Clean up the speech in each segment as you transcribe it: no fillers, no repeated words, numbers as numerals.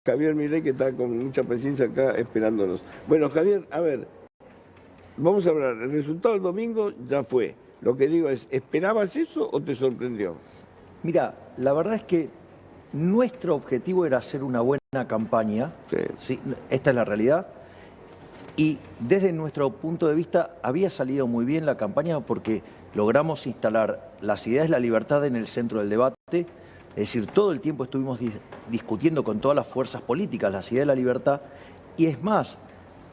Javier Milei, que está con mucha paciencia acá esperándonos. Bueno, Javier, a ver, vamos a hablar. El resultado del domingo ya fue. Lo que digo es, ¿esperabas eso o te sorprendió? Mira, la verdad es que nuestro objetivo era hacer una buena campaña, Sí. ¿sí? Esta es la realidad, y desde nuestro punto de vista había salido muy bien la campaña porque logramos instalar las ideas de la libertad en el centro del debate, es decir, todo el tiempo estuvimos discutiendo con todas las fuerzas políticas las ideas de la libertad, y es más,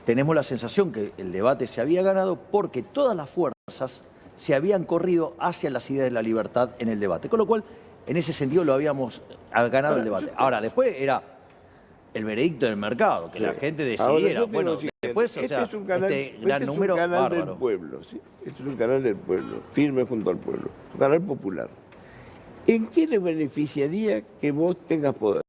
tenemos la sensación que el debate se había ganado porque todas las fuerzas se habían corrido hacia las ideas de la libertad en el debate, con lo cual, en ese sentido, lo habíamos ganado el debate. Ahora, después era el veredicto del mercado, que la gente decidiera. Bueno, después, o sea, es un canal, este gran número, es un canal bárbaro. del pueblo, ¿sí? Este es un canal del pueblo, firme junto al pueblo, un canal popular. ¿En qué le beneficiaría que vos tengas poder?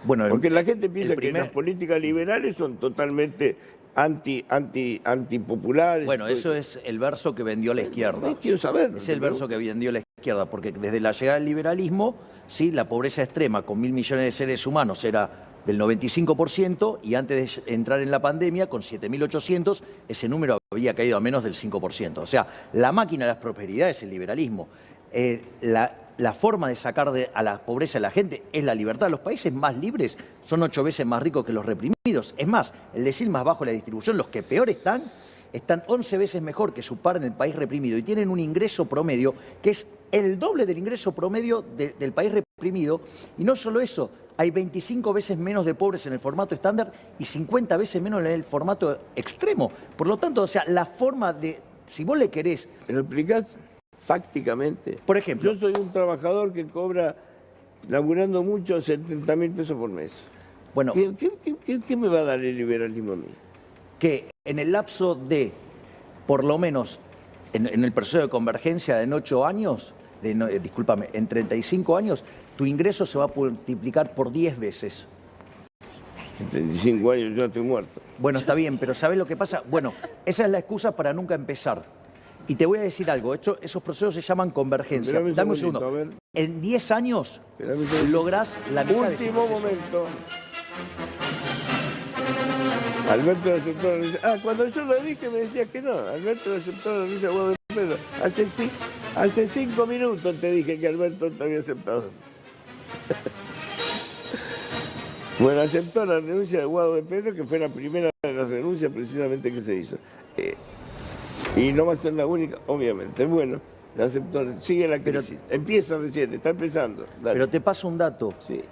Bueno, porque la gente piensa que las políticas liberales son totalmente antipopulares. Bueno, eso es el verso que vendió la izquierda. No quiero saber. Es el verso que vendió la izquierda, porque desde la llegada del liberalismo, sí, la pobreza extrema con 1.000 millones de seres humanos era del 95%, y antes de entrar en la pandemia, con 7.800, ese número había caído a menos del 5%. O sea, la máquina de las prosperidades es el liberalismo. La forma de sacar a la pobreza a la gente es la libertad. Los países más libres son 8 veces más ricos que los reprimidos. Es más, el decil más bajo de la distribución, los que peor están 11 veces mejor que su par en el país reprimido y tienen un ingreso promedio que es el doble del ingreso promedio del país reprimido. Y no solo eso, hay 25 veces menos de pobres en el formato estándar y 50 veces menos en el formato extremo. Por lo tanto, o sea, la forma de, si vos le querés... ¿Lo explicás fácticamente? Por ejemplo... Yo soy un trabajador que cobra, laburando mucho, 70.000 pesos por mes. Bueno, ¿Qué me va a dar el liberalismo a mí? Que en el lapso de, por lo menos, en el proceso de convergencia en 8 años, discúlpame, en 35 años, tu ingreso se va a multiplicar por 10 veces. En 35 años yo estoy muerto. Bueno, está bien, pero ¿sabés lo que pasa? Bueno, esa es la excusa para nunca empezar. Y te voy a decir algo, esos procesos se llaman convergencia. Dame un segundo. En 10 años lográs la mitad de ese proceso. Último momento. Alberto aceptó la renuncia. Cuando yo lo dije me decías que no. Alberto aceptó la renuncia de Guado de Pedro. Hace 5 minutos te dije que Alberto te había aceptado. Bueno, aceptó la renuncia de Guado de Pedro, que fue la primera de las renuncias precisamente que se hizo. Y no va a ser la única, obviamente. Bueno, la aceptó, sigue la crisis. Empieza recién, está empezando. Dale. Pero te paso un dato. Sí.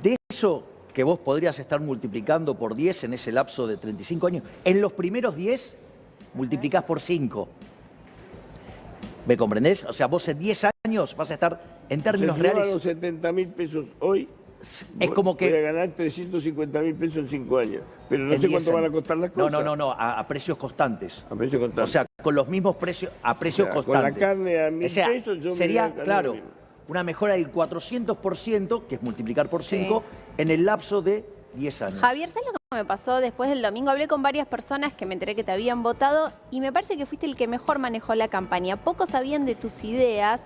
De eso que vos podrías estar multiplicando por 10 en ese lapso de 35 años, en los primeros 10 multiplicás por 5. ¿Me comprendés? O sea, vos en 10 años vas a estar, en términos reales... Si yo gano 70.000 pesos hoy, es como que... voy a ganar 350.000 pesos en 5 años. Pero no sé cuánto van a costar las cosas. No, a precios constantes. A precios constantes. O sea, con los mismos precios, a precios constantes. Con la carne a 1.000 pesos, yo sería, claro, una mejora del 400%, que es multiplicar por 5, en el lapso de 10 años. Javier, ¿sabes lo que me pasó después del domingo? Hablé con varias personas que me enteré que te habían votado y me parece que fuiste el que mejor manejó la campaña. Pocos sabían de tus ideas,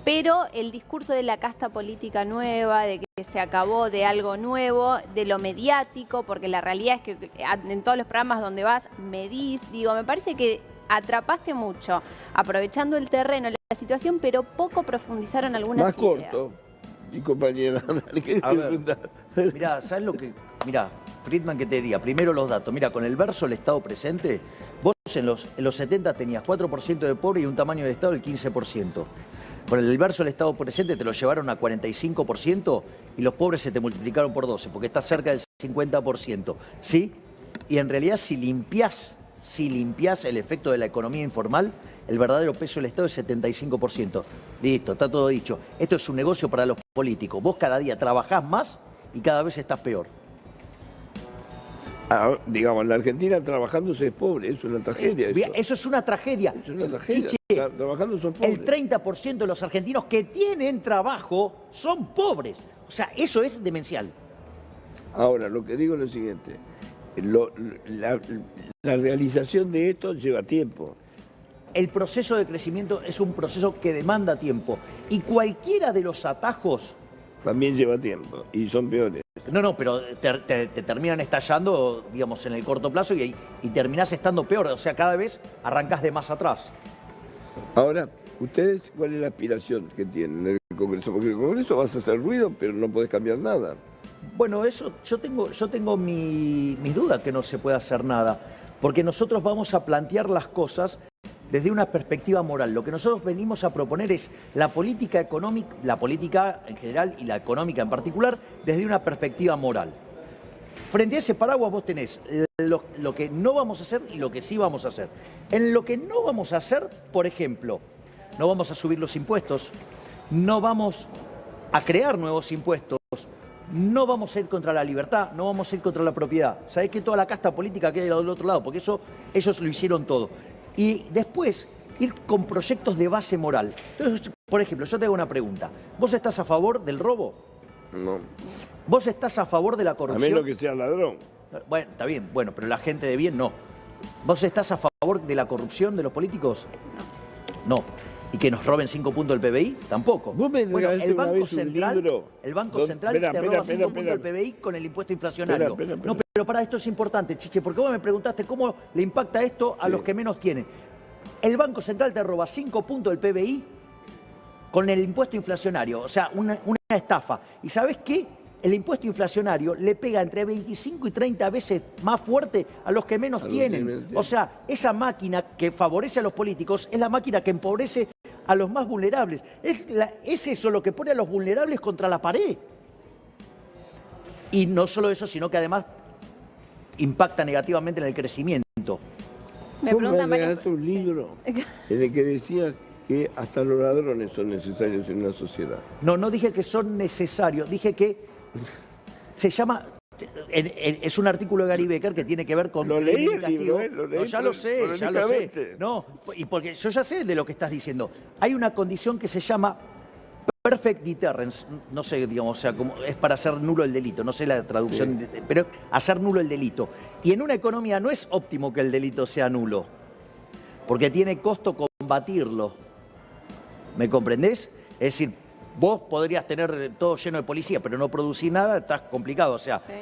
pero el discurso de la casta política nueva, de que se acabó de algo nuevo, de lo mediático, porque la realidad es que en todos los programas donde vas medís, digo, me parece que atrapaste mucho, aprovechando el terreno, la situación, pero poco profundizaron algunas ideas. Más corto, mi compañera. A ver, mirá, ¿sabes lo que...? Mirá, Friedman, ¿qué te diría? Primero los datos. Mirá, con el verso del Estado presente, vos en los 70 tenías 4% de pobre y un tamaño de Estado del 15%. Con el verso del Estado presente te lo llevaron a 45% y los pobres se te multiplicaron por 12, porque estás cerca del 50%. ¿Sí? Y en realidad si limpiás el efecto de la economía informal, el verdadero peso del Estado es 75%. Listo, está todo dicho. Esto es un negocio para los políticos. Vos cada día trabajás más y cada vez estás peor. Digamos, en la Argentina trabajando se es pobre, eso es una tragedia. Sí. Eso es una tragedia. Es una tragedia. Chiche, trabajando son pobres. El 30% de los argentinos que tienen trabajo son pobres. O sea, eso es demencial. Ahora, lo que digo es lo siguiente. La realización de esto lleva tiempo. El proceso de crecimiento es un proceso que demanda tiempo. Y cualquiera de los atajos... También lleva tiempo y son peores. No, pero te terminan estallando, digamos, en el corto plazo y terminás estando peor. O sea, cada vez arrancás de más atrás. Ahora, ¿ustedes cuál es la aspiración que tienen en el Congreso? Porque en el Congreso vas a hacer ruido, pero no podés cambiar nada. Bueno, eso yo tengo mis dudas que no se puede hacer nada, porque nosotros vamos a plantear las cosas desde una perspectiva moral. Lo que nosotros venimos a proponer es la política económica, la política en general y la económica en particular, desde una perspectiva moral. Frente a ese paraguas vos tenés lo que no vamos a hacer y lo que sí vamos a hacer. En lo que no vamos a hacer, por ejemplo, no vamos a subir los impuestos, no vamos a crear nuevos impuestos, no vamos a ir contra la libertad, no vamos a ir contra la propiedad. ¿Sabés que toda la casta política queda del otro lado? Porque eso ellos lo hicieron todo. Y después ir con proyectos de base moral. Entonces, por ejemplo, yo te hago una pregunta. ¿Vos estás a favor del robo? No. ¿Vos estás a favor de la corrupción? A menos que sea ladrón. Bueno, está bien, bueno, pero la gente de bien no. ¿Vos estás a favor de la corrupción de los políticos? No. ¿Y que nos roben 5 puntos del PBI? Tampoco. ¿Vos me bueno, el una Banco vez un Central, libro? el Banco Central te roba 5 puntos del PBI con el impuesto inflacionario. Espera. No, pero para esto es importante, Chiche, porque vos me preguntaste cómo le impacta esto a los que menos tienen. El Banco Central te roba 5 puntos del PBI con el impuesto inflacionario, o sea, una estafa. ¿Y sabés qué? El impuesto inflacionario le pega entre 25 y 30 veces más fuerte a los que menos tienen. O sea, esa máquina que favorece a los políticos es la máquina que empobrece a los más vulnerables. Es eso lo que pone a los vulnerables contra la pared. Y no solo eso, sino que además impacta negativamente en el crecimiento. Me ¿Cómo preguntan me varias- regalaste un libro en el que decías que hasta los ladrones son necesarios en una sociedad? No dije que son necesarios, dije que se llama... Es un artículo de Gary Becker que tiene que ver con... Lo leí crimen y el libro, castigo. lo leí No, ya lo sé. polémicamente. No, y porque yo ya sé de lo que estás diciendo. Hay una condición que se llama perfect deterrence. No sé, digamos, o sea, como es para hacer nulo el delito. No sé la traducción, Sí. pero hacer nulo el delito. Y en una economía no es óptimo que el delito sea nulo, porque tiene costo combatirlo. ¿Me comprendés? Es decir, vos podrías tener todo lleno de policía, pero no producir nada, estás complicado. O sea, Sí.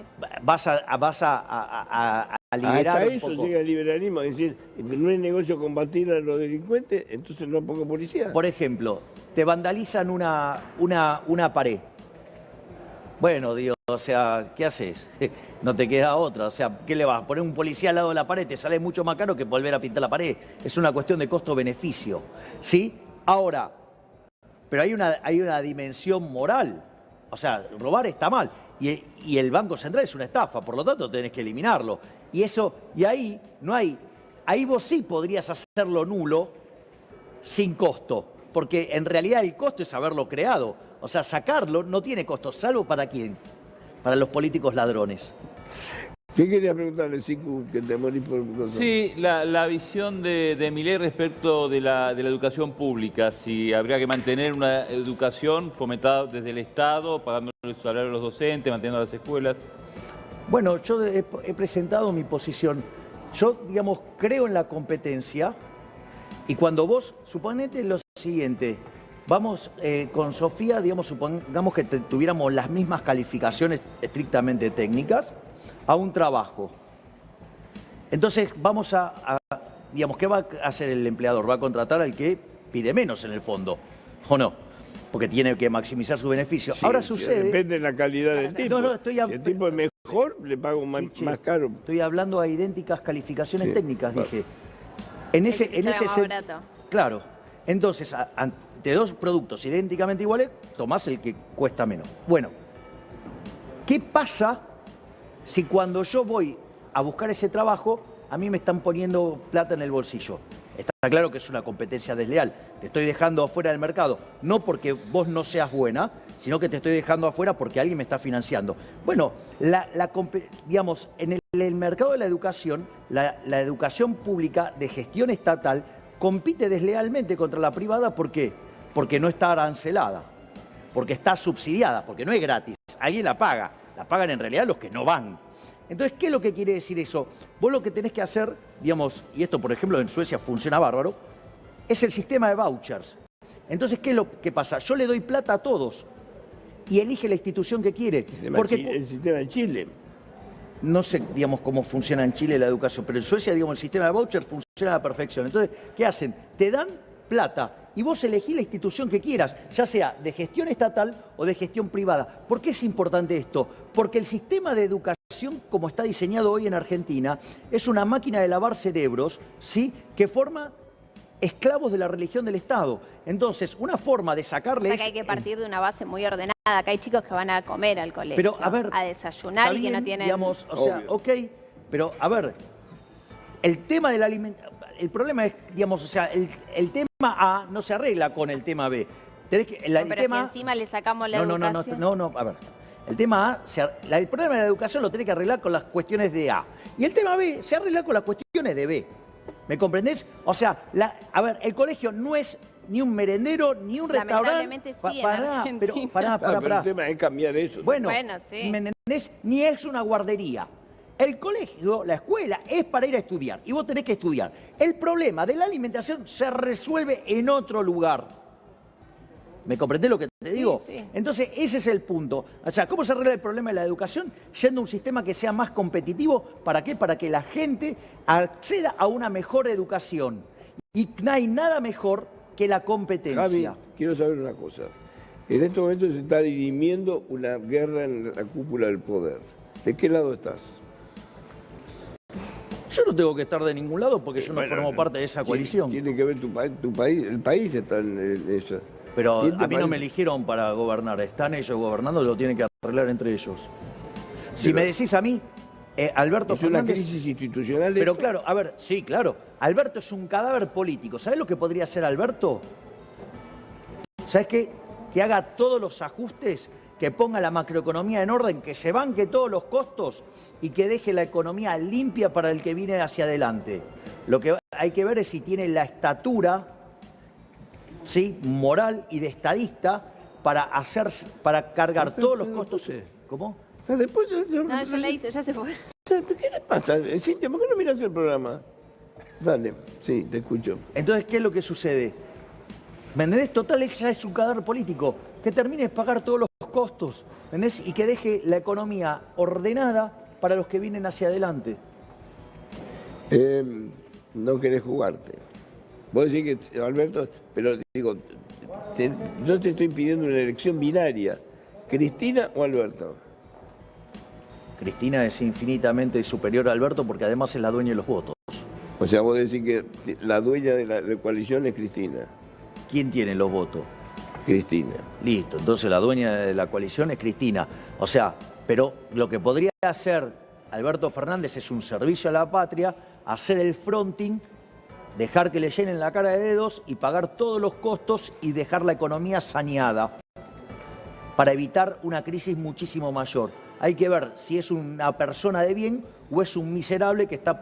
vas a liberar Hasta un eso poco. llega el liberalismo, a decir, no es negocio combatir a los delincuentes, entonces no pongo policía. Por ejemplo, te vandalizan una pared. Bueno, digo, o sea, ¿qué haces? No te queda otra. O sea, ¿qué le vas a poner un policía al lado de la pared? Te sale mucho más caro que volver a pintar la pared. Es una cuestión de costo-beneficio. ¿Sí? Ahora, pero hay una dimensión moral. O sea, robar está mal. Y el Banco Central es una estafa, por lo tanto tenés que eliminarlo. Y ahí vos sí podrías hacerlo nulo sin costo. Porque en realidad el costo es haberlo creado. O sea, sacarlo no tiene costo, salvo ¿para quién? Para los políticos ladrones. ¿Qué quería preguntarle, Sicu, que te morís por cosas? Sí, la visión de Milei respecto de la educación pública, si habría que mantener una educación fomentada desde el Estado, pagando el salario a los docentes, manteniendo las escuelas. Bueno, yo he presentado mi posición. Yo, digamos, creo en la competencia y cuando vos, suponete lo siguiente, vamos con Sofía, digamos, supongamos que tuviéramos las mismas calificaciones estrictamente técnicas a un trabajo. Entonces vamos digamos, ¿qué va a hacer el empleador? Va a contratar al que pide menos en el fondo, ¿o no? Porque tiene que maximizar su beneficio. Sí, Ahora sí, sucede... depende de la calidad del tipo. No, Si el tipo es mejor, le pago más, Sí, che, más caro. Estoy hablando a idénticas calificaciones Sí, técnicas, claro. dije. En ese más barato. Claro. Entonces, ante dos productos idénticamente iguales, tomás el que cuesta menos. Bueno, ¿qué pasa si cuando yo voy a buscar ese trabajo, a mí me están poniendo plata en el bolsillo? Está claro que es una competencia desleal. Te estoy dejando afuera del mercado, no porque vos no seas buena, sino que te estoy dejando afuera porque alguien me está financiando. Bueno, digamos, en el mercado de la educación educación pública de gestión estatal compite deslealmente contra la privada. ¿Por qué? Porque no está arancelada, porque está subsidiada, porque no es gratis. Alguien la paga. La pagan en realidad los que no van. Entonces, ¿qué es lo que quiere decir eso? Vos lo que tenés que hacer, digamos, y esto por ejemplo en Suecia funciona bárbaro, es el sistema de vouchers. Entonces, ¿qué es lo que pasa? Yo le doy plata a todos y elige la institución que quiere. El sistema de Chile. No sé, digamos, cómo funciona en Chile la educación, pero en Suecia, digamos, el sistema de voucher funciona a la perfección. Entonces, ¿qué hacen? Te dan plata y vos elegís la institución que quieras, ya sea de gestión estatal o de gestión privada. ¿Por qué es importante esto? Porque el sistema de educación, como está diseñado hoy en Argentina, es una máquina de lavar cerebros, ¿sí?, que forma esclavos de la religión del Estado. Entonces, una forma de sacarles... O sea que hay que partir de una base muy ordenada. Acá hay chicos que van a comer al colegio, pero, a ver, desayunar y que bien, no tienen... Digamos, o sea, ok, pero a ver, el tema del alimento... El problema es, digamos, o sea, el tema A no se arregla con el tema B. Tenés que, el pero tema... si encima le sacamos la educación... No, a ver. El tema A, el problema de la educación lo tenés que arreglar con las cuestiones de A. Y el tema B se arregla con las cuestiones de B. ¿Me comprendés? O sea, a ver, el colegio no es ni un merendero, ni un restaurante. Lamentablemente sí, en Argentina. Pero el tema es cambiar eso. Bueno, sí. ¿me entendés? Ni es una guardería. El colegio, la escuela, es para ir a estudiar. Y vos tenés que estudiar. El problema de la alimentación se resuelve en otro lugar. ¿Me comprendés lo que te digo? Sí. Entonces, ese es el punto. O sea, ¿cómo se arregla el problema de la educación? Yendo a un sistema que sea más competitivo. ¿Para qué? Para que la gente acceda a una mejor educación. Y no hay nada mejor que la competencia. Javi, quiero saber una cosa. En estos momentos se está dirimiendo una guerra en la cúpula del poder. ¿De qué lado estás? Yo no tengo que estar de ningún lado porque yo no formo parte de esa coalición. Tiene que ver tu país, el país está en eso. Pero a mí no me eligieron para gobernar, están ellos gobernando, lo tienen que arreglar entre ellos. Si me decís a mí, Alberto Fernández... Es una crisis institucional. Pero claro, a ver, sí, claro, Alberto es un cadáver político. ¿Sabés lo que podría hacer Alberto? ¿Sabés qué? Que haga todos los ajustes, que ponga la macroeconomía en orden, que se banque todos los costos y que deje la economía limpia para el que viene hacia adelante. Lo que hay que ver es si tiene la estatura, ¿sí?, moral y de estadista para cargar todos los costos. ¿Cómo? No, yo la hice, ya se fue. ¿Qué le pasa, Cintia? ¿Por qué no miras el programa? Dale, sí, te escucho. Entonces, ¿qué es lo que sucede? ¿Me entendés? Total, ella es un cadáver político. Que termine de pagar todos los costos, ¿entendés? Y que deje la economía ordenada para los que vienen hacia adelante. No querés jugarte. Vos decís que, Alberto, pero digo, yo te estoy pidiendo una elección binaria. ¿Cristina o Alberto? Cristina es infinitamente superior a Alberto porque además es la dueña de los votos. O sea, vos decís que la dueña de la coalición es Cristina. ¿Quién tiene los votos? Cristina. Listo, entonces la dueña de la coalición es Cristina. O sea, pero lo que podría hacer Alberto Fernández es un servicio a la patria, hacer el fronting, dejar que le llenen la cara de dedos y pagar todos los costos y dejar la economía saneada para evitar una crisis muchísimo mayor. Hay que ver si es una persona de bien o es un miserable que está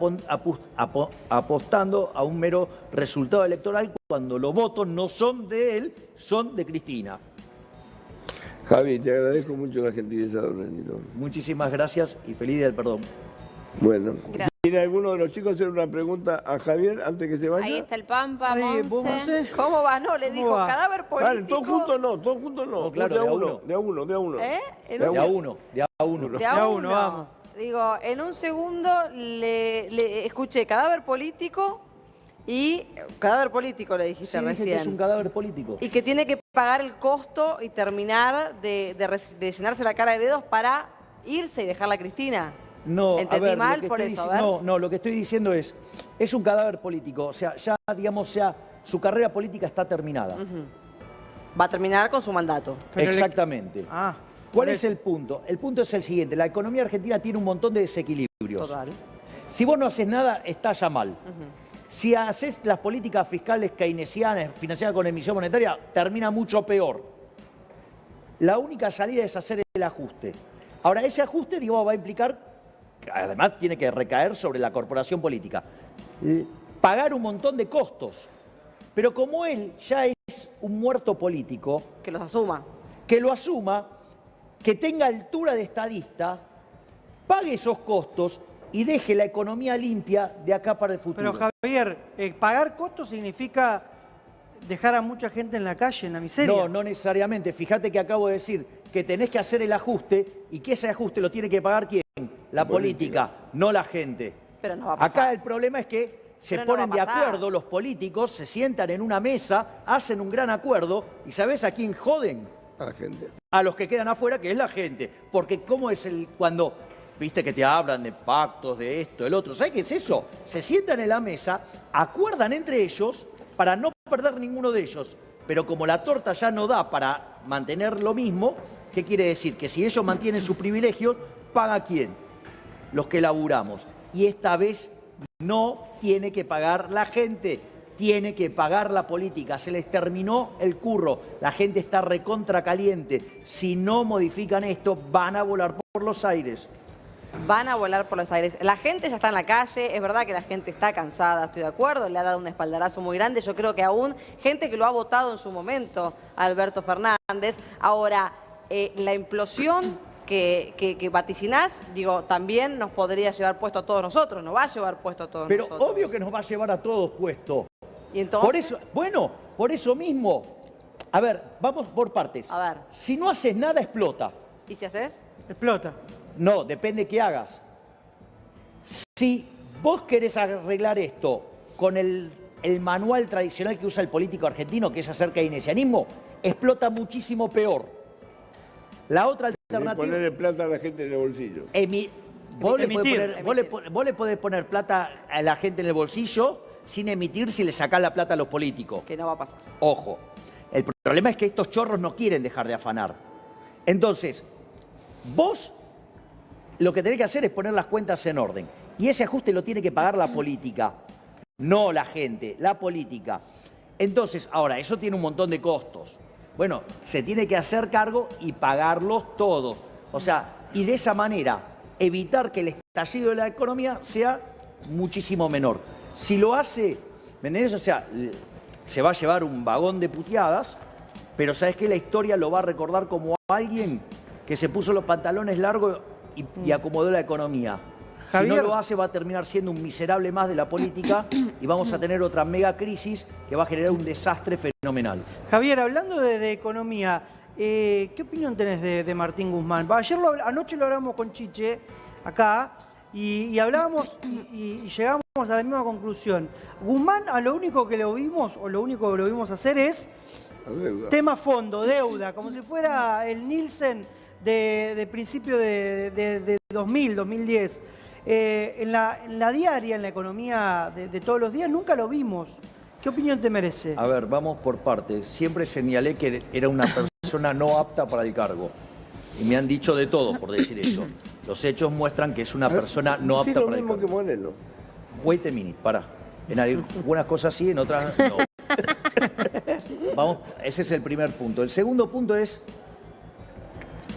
apostando a un mero resultado electoral cuando los votos no son de él, son de Cristina. Javi, te agradezco mucho la gentileza de haber venido. Muchísimas gracias y feliz día del perdón. Bueno, ¿tiene alguno de los chicos hacer una pregunta a Javier antes que se vaya? Ahí está el Pampa, Ahí, Monse. ¿Cómo va? No, le dijo va? cadáver político. Vale, todos juntos no. No, claro, de a de a uno. ¿Eh? De a uno. De a uno, vamos. Digo, en un segundo le escuché cadáver político y... Cadáver político le dijiste Sí, recién. dije que es un cadáver político. Y que tiene que pagar el costo y terminar de llenarse la cara de dedos para irse y dejarla a Cristina. No, ¿Entendí a ver, mal lo que por estoy eso? A ver. No, lo que estoy diciendo es un cadáver político. O sea, ya, digamos, su carrera política está terminada. Va a terminar con su mandato. Exactamente. Ah, ¿Cuál es el punto? El punto es el siguiente. La economía argentina tiene un montón de desequilibrios. total. Si vos no haces nada, está ya mal. Si haces las políticas fiscales keynesianas, financiadas con emisión monetaria, termina mucho peor. La única salida es hacer el ajuste. Ahora, ese ajuste, digo, va a implicar, además tiene que recaer sobre la corporación política, pagar un montón de costos. Pero como él ya es un muerto político, Que los asuma. que lo asuma, que tenga altura de estadista, pague esos costos y deje la economía limpia de acá para el futuro. Pero Javier, pagar costos significa dejar a mucha gente en la calle, en la miseria. No, no necesariamente. Fíjate que acabo de decir que tenés que hacer el ajuste y que ese ajuste lo tiene que pagar ¿quién? La política, no la gente. Pero no va a pasar. Acá el problema es que se Pero no ponen va a de pasar. acuerdo los políticos, se sientan en una mesa, hacen un gran acuerdo y ¿sabés a quién joden? A la gente. A los que quedan afuera, que es la gente. Porque ¿cómo es cuando, viste que te hablan de pactos, de esto, del otro? ¿Sabés qué es eso? Se sientan en la mesa, acuerdan entre ellos para no perder ninguno de ellos. Pero como la torta ya no da para mantener lo mismo, ¿qué quiere decir? Que si ellos mantienen sus privilegios, ¿paga quién? Los que laburamos. Y esta vez no tiene que pagar la gente, tiene que pagar la política. Se les terminó el curro, la gente está recontra caliente. Si no modifican esto, van a volar por los aires. Van a volar por los aires. La gente ya está en la calle, es verdad que la gente está cansada, estoy de acuerdo, le ha dado un espaldarazo muy grande. Yo creo que aún gente que lo ha votado en su momento, a Alberto Fernández. Ahora, la implosión que vaticinás, digo, también nos podría llevar puesto a todos nosotros, nos va a llevar puesto a todos Pero nosotros. obvio que nos va a llevar a todos puesto. ¿Y entonces? Por eso, bueno, por eso mismo. A ver, vamos por partes. A ver. Si no haces nada, explota. ¿Y si haces? Explota. No, depende qué hagas. Si vos querés arreglar esto con el manual tradicional que usa el político argentino, que es hacer keynesianismo, explota muchísimo peor. La otra alternativa... Ponerle plata a la gente en el bolsillo. Vos le podés Emitir. poner- vos le podés poner plata a la gente en el bolsillo sin emitir si le sacás la plata a los políticos. Que no va a pasar. Ojo, el problema es que estos chorros no quieren dejar de afanar. Entonces, vos lo que tenés que hacer es poner las cuentas en orden. Y ese ajuste lo tiene que pagar la política, no la gente, la política. Entonces, ahora, eso tiene un montón de costos. Bueno, se tiene que hacer cargo y pagarlos todos. O sea, y de esa manera evitar que el estallido de la economía sea muchísimo menor. Si lo hace, ¿me entendés? O sea, se va a llevar un vagón de puteadas, pero ¿sabes qué? La historia lo va a recordar como alguien que se puso los pantalones largos y acomodó la economía. Si Javier. no lo hace, va a terminar siendo un miserable más de la política y vamos a tener otra mega crisis que va a generar un desastre fenomenal. Javier, hablando de economía, ¿qué opinión tenés de Martín Guzmán? Anoche lo hablamos con Chiche, acá, y hablábamos y llegamos a la misma conclusión. Guzmán, a lo único que lo vimos, o lo único que lo vimos hacer es La deuda. tema fondo, deuda, como si fuera el Nielsen de principio de 2000, 2010. En la diaria, en la economía de todos los días, nunca lo vimos. ¿Qué opinión te merece? A ver, vamos por partes. Siempre señalé que era una persona no apta para el cargo. Y me han dicho de todo por decir eso. Los hechos muestran que es una persona no Sí, apta lo para el mismo que cargo. Monelo. Wait a minute, para. En algunas cosas sí, en otras no. Vamos, ese es el primer punto. El segundo punto es,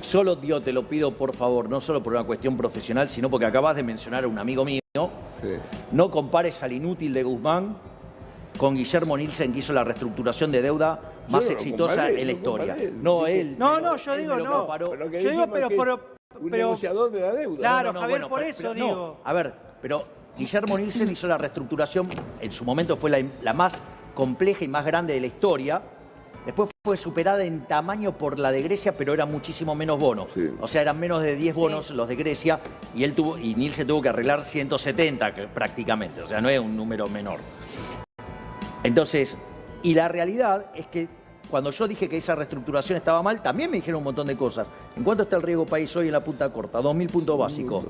solo yo te lo pido por favor, no solo por una cuestión profesional, sino porque acabas de mencionar a un amigo mío, Sí. no compares al inútil de Guzmán con Guillermo Nielsen, que hizo la reestructuración de deuda más Yo no lo exitosa comparé, en la no historia. comparé. No, él. No, yo él digo me lo no. comparó. Pero lo que Yo digo, dijimos que es un pero- negociador de la deuda. Claro, Javier, por eso no, digo. a ver, pero Guillermo Nielsen hizo la reestructuración, en su momento fue la más compleja y más grande de la historia. Después fue superada en tamaño por la de Grecia, pero era muchísimo menos bonos. Sí. O sea, eran menos de 10 Sí. bonos los de Grecia y Nielsen tuvo que arreglar 170 prácticamente. O sea, no es un número menor. Entonces, y la realidad es que cuando yo dije que esa reestructuración estaba mal, también me dijeron un montón de cosas. ¿En cuánto está el riesgo país hoy en la punta corta? 2.000 puntos básicos.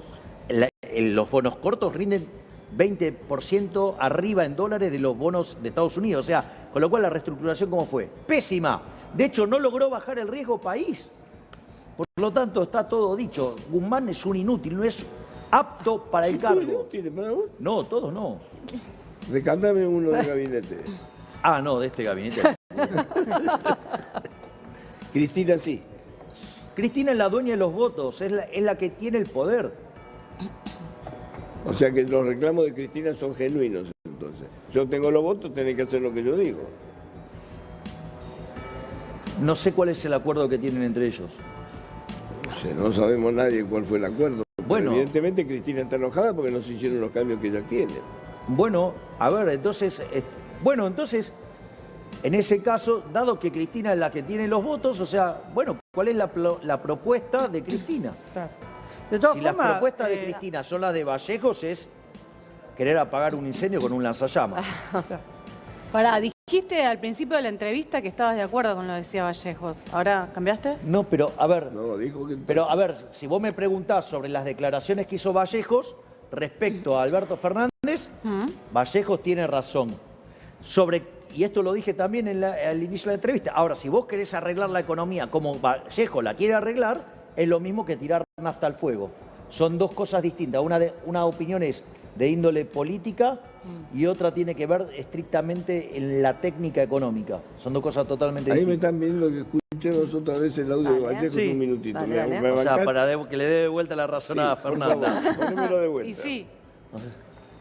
Los bonos cortos rinden 20% arriba en dólares de los bonos de Estados Unidos. O sea, con lo cual la reestructuración, ¿cómo fue? Pésima. De hecho, no logró bajar el riesgo país. Por lo tanto, está todo dicho. Guzmán es un inútil, no es apto para el cargo. ¿Tiene para vos? No, todos no. Recántame uno de gabinete. Ah, no, de este gabinete. Cristina sí. Cristina es la dueña de los votos, es la que tiene el poder. O sea que los reclamos de Cristina son genuinos, entonces. Yo tengo los votos, tenés que hacer lo que yo digo. No sé cuál es el acuerdo que tienen entre ellos. O sea, no sabemos nadie cuál fue el acuerdo. Pero Bueno. evidentemente Cristina está enojada porque no se hicieron los cambios que ella quiere. Bueno, a ver, entonces, En ese caso, dado que Cristina es la que tiene los votos, o sea, bueno, ¿cuál es la propuesta de Cristina? Claro. De todas Si formas, las propuestas de Cristina son las de Vallejos, es querer apagar un incendio con un lanzallamas. Pará, dijiste al principio de la entrevista que estabas de acuerdo con lo que decía Vallejos. ¿Ahora cambiaste? No, pero a ver, No, dijo que... pero a ver, si vos me preguntás sobre las declaraciones que hizo Vallejos respecto a Alberto Fernández, Vallejos tiene razón. Y esto lo dije también al inicio de la entrevista. Ahora, si vos querés arreglar la economía como Vallejos la quiere arreglar, es lo mismo que tirar nafta al fuego. Son dos cosas distintas. Una opinión es de índole política y otra tiene que ver estrictamente en la técnica económica. Son dos cosas totalmente Ahí me distintas. están viendo que escuchemos otra vez el audio de Vallejo Sí. un minutito. Dale, ¿Me- dale. me O sea, bancás? para que le dé de vuelta la razón a Por Fernanda. favor, ponémelo de vuelta. Y sí.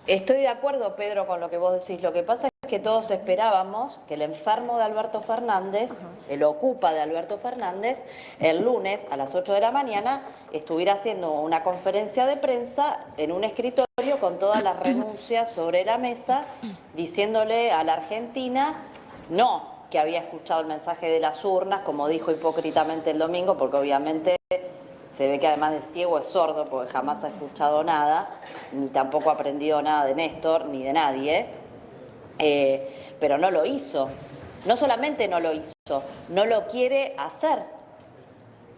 Estoy de acuerdo, Pedro, con lo que vos decís. Lo que pasa es que todos esperábamos que el enfermo de Alberto Fernández, el ocupa de Alberto Fernández, el lunes a las 8 de la mañana estuviera haciendo una conferencia de prensa en un escritorio con todas las renuncias sobre la mesa, diciéndole a la Argentina no, que había escuchado el mensaje de las urnas, como dijo hipócritamente el domingo, porque obviamente se ve que además de ciego es sordo, porque jamás ha escuchado nada, ni tampoco ha aprendido nada de Néstor, ni de nadie, pero no lo hizo. No solamente no lo hizo, no lo quiere hacer.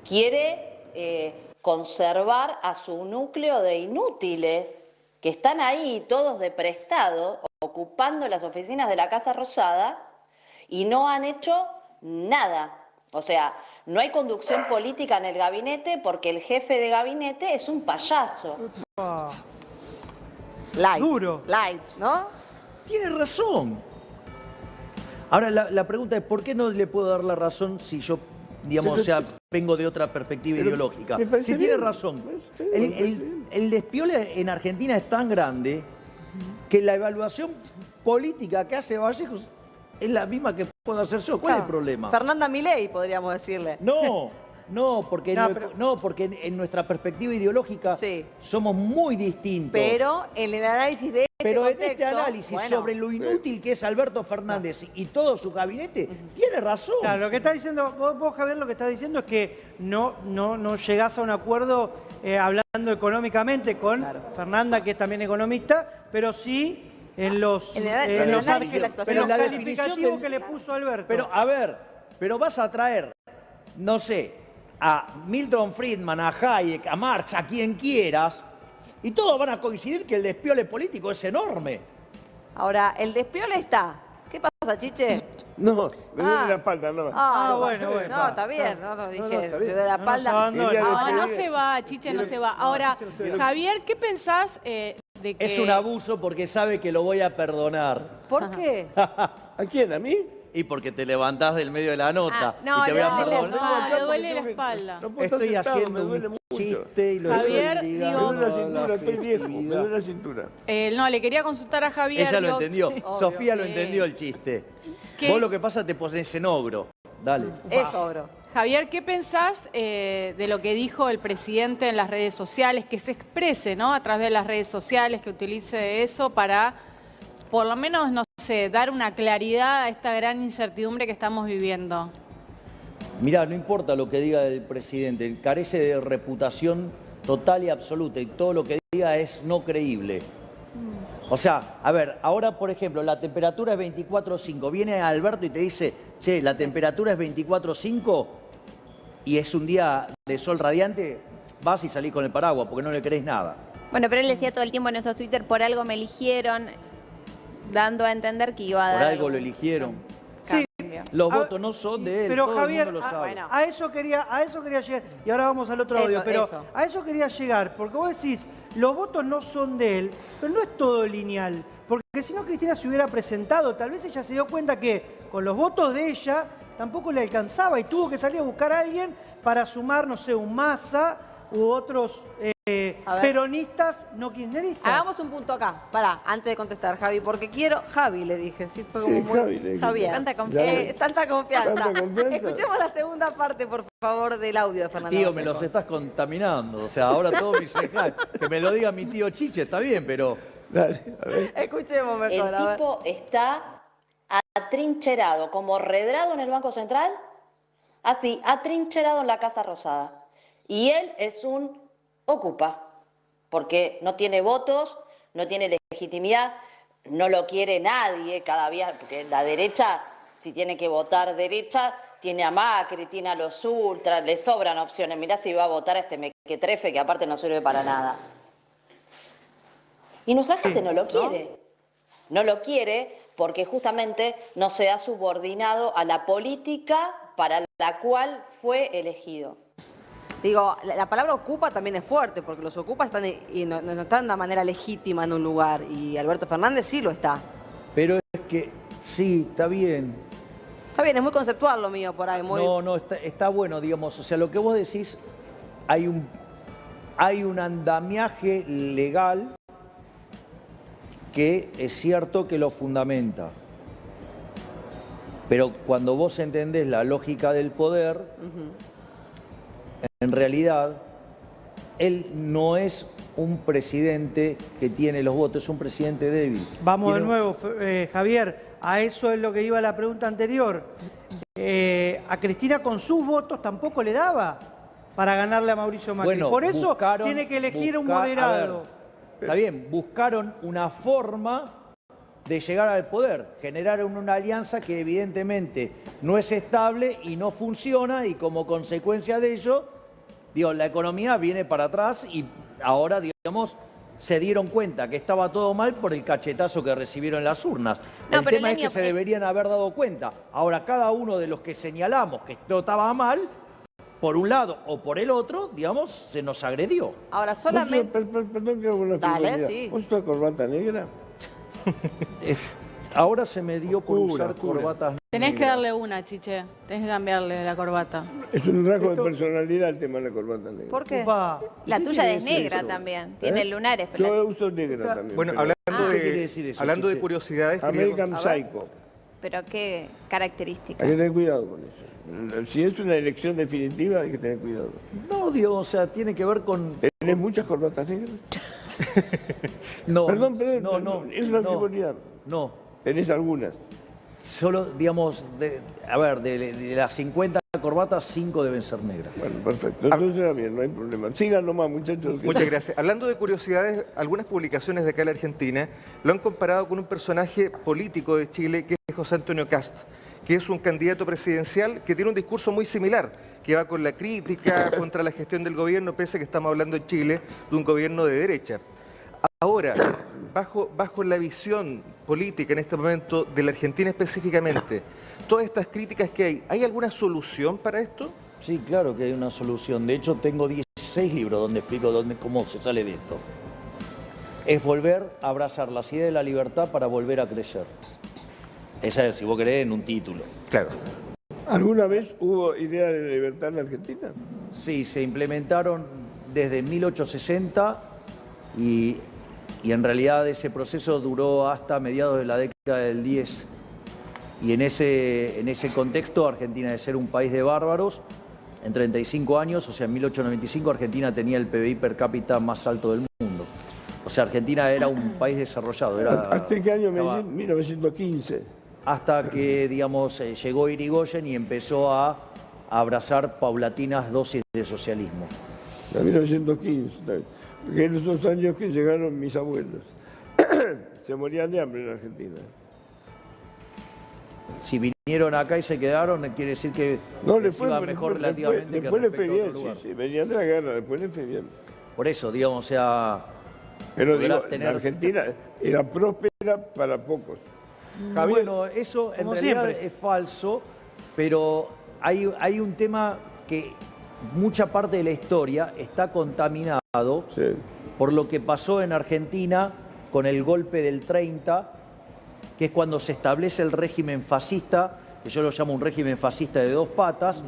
Quiere conservar a su núcleo de inútiles que están ahí todos de prestado, ocupando las oficinas de la Casa Rosada y no han hecho nada. O sea, no hay conducción política en el gabinete porque el jefe de gabinete es un payaso. Light. Duro. Light, ¿no? Tiene razón. Ahora, la pregunta es, ¿por qué no le puedo dar la razón si yo, digamos, o sea, vengo de otra perspectiva Pero ideológica? me parece Si tiene bien. razón. Sí, me parece bien. El despiole en Argentina es tan grande que la evaluación política que hace Vallejos es la misma que puedo hacer yo. ¿Cuál es el problema? Fernanda Milei, podríamos decirle. No, porque, porque en nuestra perspectiva ideológica Sí. somos muy distintos. Pero en el análisis de Pero este en este contexto, análisis bueno, sobre lo inútil que es Alberto Fernández y todo su gabinete, tiene razón. Claro, lo que está diciendo, vos, Javier, lo que estás diciendo es que no llegás a un acuerdo hablando económicamente con Fernanda, que es también economista, pero sí en los, En el los análisis de la situación. en los Pero la definición calificativos del- que le puso Alberto. Pero, a ver, pero vas a traer, no sé, a Milton Friedman, a Hayek, a Marx, a quien quieras, y todos van a coincidir que el despiole político es enorme. Ahora, el despiole está. ¿Qué pasa, Chiche? No, me duele la espalda, no. bueno. No, está bien. No, dije, está bien. ciudad de la No nos espalda. abandones. Quería No, no despedir- se va, Chiche, no se va. Ahora, Javier, ¿qué pensás de que... Es un abuso porque sabe que lo voy a perdonar. ¿Por qué? ¿A quién? ¿A mí? Y porque te levantás del medio de la nota no, y te voy a le duele la perdonar. espalda, le duele la Porque espalda. No puedo estar Estoy sentado, haciendo me duele un mucho. chiste y lo Javier, estoy Me digo- duele la ligando a cintura, estoy viejo, me festividad. duele la cintura. No, le quería consultar a Javier. Ella lo digo, entendió. Obvio. Sofía lo Sí. entendió el chiste. ¿Qué? Vos lo que pasa te pones en ogro. Dale. Eso, bro. Javier, ¿qué pensás de lo que dijo el presidente en las redes sociales? Que se exprese, ¿no? A través de las redes sociales, que utilice eso para, por lo menos, no sé, dar una claridad a esta gran incertidumbre que estamos viviendo. Mirá, no importa lo que diga el presidente, carece de reputación total y absoluta y todo lo que diga es no creíble. O sea, a ver, ahora por ejemplo, la temperatura es 24,5. Viene Alberto y te dice, che, la temperatura es 24,5 y es un día de sol radiante, vas y salís con el paraguas porque no le crees nada. Bueno, pero él decía todo el tiempo en esos Twitter, por algo me eligieron, dando a entender que iba a Por dar algo lo algún eligieron. Sí, cambio. Los Ah, votos no son de él, pero todo Javier, el mundo lo sabe. bueno. a eso quería llegar, y ahora vamos al otro Eso, audio, pero eso. a eso quería llegar, porque vos decís, los votos no son de él, pero no es todo lineal, porque si no Cristina se hubiera presentado, tal vez ella se dio cuenta que con los votos de ella tampoco le alcanzaba y tuvo que salir a buscar a alguien para sumar, no sé, un Massa u otros A ver. peronistas no kirchneristas. Hagamos un punto acá. Pará, antes de contestar, Javi, porque quiero... Javi le dije, sí, fue como Sí, muy... Javi le dije. Javier. Tanta confianza. Tanta confianza. Tanta confianza. Escuchemos la segunda parte, por favor, del audio de Fernando Tío, me los Vallejos. estás contaminando. O sea, ahora todo mi ceja, que me lo diga mi tío Chiche, está bien, pero Dale, a ver. Escuchemos El mejor, a ver. tipo está a atrincherado, como redrado en el Banco Central, así, atrincherado en la Casa Rosada. Y él es un ocupa, porque no tiene votos, no tiene legitimidad, no lo quiere nadie cada día, porque la derecha, si tiene que votar derecha, tiene a Macri, tiene a los ultras, le sobran opciones. Mirá si va a votar a este mequetrefe que aparte no sirve para nada. Y nuestra gente no lo quiere. No lo quiere porque justamente no se ha subordinado a la política para la cual fue elegido. Digo, la palabra ocupa también es fuerte, porque los ocupas están y no están de manera legítima en un lugar, y Alberto Fernández sí lo está. Pero es que, sí, está bien. Está bien, es muy conceptual lo mío por ahí. Muy... No, está bueno, digamos. O sea, lo que vos decís, hay un andamiaje legal que es cierto que lo fundamenta. Pero cuando vos entendés la lógica del poder, en realidad, él no es un presidente que tiene los votos, es un presidente débil. Vamos de nuevo, Javier, a eso es lo que iba la pregunta anterior. A Cristina con sus votos tampoco le daba para ganarle a Mauricio Macri. Bueno, por eso tiene que elegir un moderado. Está bien, buscaron una forma de llegar al poder, generaron una alianza que evidentemente no es estable y no funciona, y como consecuencia de ello, digo, la economía viene para atrás y ahora, digamos, se dieron cuenta que estaba todo mal por el cachetazo que recibieron las urnas. No, el pero tema es que se deberían haber dado cuenta. Ahora, cada uno de los que señalamos que esto estaba mal, por un lado o por el otro, digamos, se nos agredió. Ahora, solamente... Perdón que hago una Dale, frivolidad. sí. ¿Vos usás corbata negra? Ahora se me dio por Oscura, usar oscura. corbatas Tenés que negras. darle una, Chiche. Tenés que cambiarle la corbata. Es un rasgo de personalidad el tema de la corbata negra. ¿Por qué? Upa. La ¿Qué tuya quiere es decir negra eso? también. Tiene lunares. Pero Yo uso negra también. Bueno, pero ¿Qué quiere decir eso, hablando de Chiche? curiosidades, American A ver. Psycho. pero qué característica. Hay que tener cuidado con eso. Si es una elección definitiva, hay que tener cuidado. No, digo, o sea, tiene que ver con... ¿Tenés muchas corbatas negras? No, Perdón, no, es una no, frivolidad. no. Tenés algunas. Solo, digamos, de las 50 corbatas, 5 deben ser negras. Bueno, perfecto. Entonces está bien, no hay problema. Sigan nomás, muchachos. muchas gracias. Hablando de curiosidades, algunas publicaciones de acá en la Argentina lo han comparado con un personaje político de Chile que es José Antonio Kast, que es un candidato presidencial que tiene un discurso muy similar, que va con la crítica contra la gestión del gobierno, pese a que estamos hablando en Chile de un gobierno de derecha. Ahora, bajo la visión política en este momento de la Argentina específicamente, todas estas críticas que ¿hay alguna solución para esto? Sí, claro que hay una solución. De hecho, tengo 16 libros donde explico cómo se sale de esto. Es volver a abrazar las ideas de la libertad para volver a crecer. Esa es, si vos querés, en un título. Claro. ¿Alguna vez hubo idea de libertad en la Argentina? Sí, se implementaron desde 1860 y en realidad ese proceso duró hasta mediados de la década del 10. Y en ese contexto, Argentina, de ser un país de bárbaros, en 35 años, o sea, en 1895, Argentina tenía el PBI per cápita más alto del mundo. O sea, Argentina era un país desarrollado. ¿Hasta qué año me estaba- dicen? 1915. Hasta que, digamos, llegó Irigoyen y empezó a abrazar paulatinas dosis de socialismo. En 1915. Que en esos años que llegaron mis abuelos. Se morían de hambre en Argentina. Si vinieron acá y se quedaron, quiere decir que No, les iba mejor relativamente después que le fue respecto a bien, otro sí, lugar. sí, venían de la guerra, después le fue bien. Por eso, digamos, o sea... Pero digo, podrás tener- la Argentina era próspera para pocos. Bueno, eso en como realidad siempre. es falso, pero hay un tema que mucha parte de la historia está contaminado Sí. por lo que pasó en Argentina con el golpe del 30, que es cuando se establece el régimen fascista, que yo lo llamo un régimen fascista de dos patas,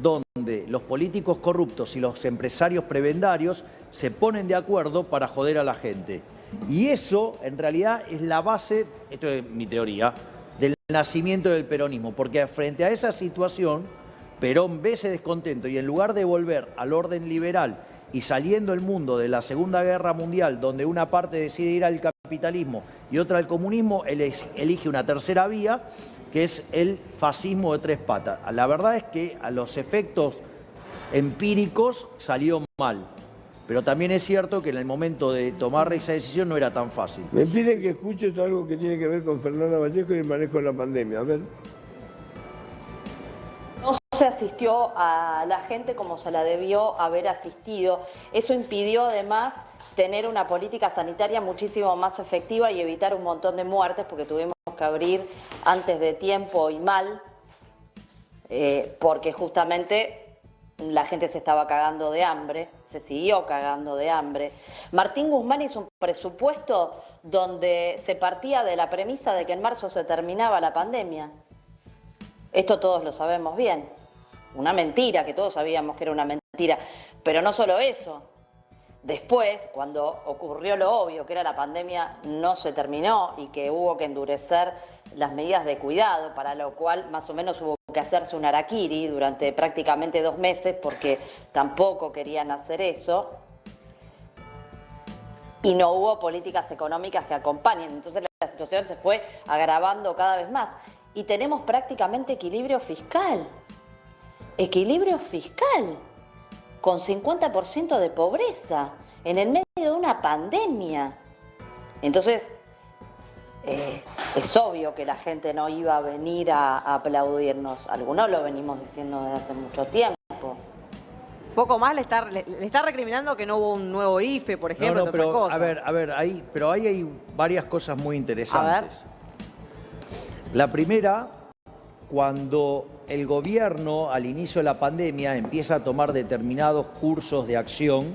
donde los políticos corruptos y los empresarios prebendarios se ponen de acuerdo para joder a la gente. Y eso, en realidad, es la base, esto es mi teoría, del nacimiento del peronismo, porque frente a esa situación, Perón ve ese descontento y en lugar de volver al orden liberal y saliendo el mundo de la Segunda Guerra Mundial, donde una parte decide ir al capitalismo y otra el comunismo, él elige una tercera vía, que es el fascismo de tres patas. La verdad es que a los efectos empíricos salió mal, pero también es cierto que en el momento de tomar esa decisión no era tan fácil. Me piden que escuches algo que tiene que ver con Fernanda Vallejo y el manejo de la pandemia. A ver. No se asistió a la gente como se la debió haber asistido. Eso impidió además tener una política sanitaria muchísimo más efectiva y evitar un montón de muertes, porque tuvimos que abrir antes de tiempo y mal, porque justamente la gente se estaba cagando de hambre, se siguió cagando de hambre. Martín Guzmán hizo un presupuesto donde se partía de la premisa de que en marzo se terminaba la pandemia. Esto todos lo sabemos bien. Una mentira, que todos sabíamos que era una mentira. Pero no solo eso. Después, cuando ocurrió lo obvio, que era la pandemia, no se terminó y que hubo que endurecer las medidas de cuidado, para lo cual más o menos hubo que hacerse un harakiri durante prácticamente 2 meses porque tampoco querían hacer eso. Y no hubo políticas económicas que acompañen. Entonces la situación se fue agravando cada vez más. Y tenemos prácticamente equilibrio fiscal. Equilibrio fiscal. Con 50% de pobreza. En el medio de una pandemia. Entonces, es obvio que la gente no iba a venir a aplaudirnos. Algunos lo venimos diciendo desde hace mucho tiempo. Poco más le está recriminando que no hubo un nuevo IFE, por ejemplo, pero, otra cosa. a ver, ahí hay varias cosas muy interesantes. A La primera, cuando el gobierno al inicio de la pandemia empieza a tomar determinados cursos de acción,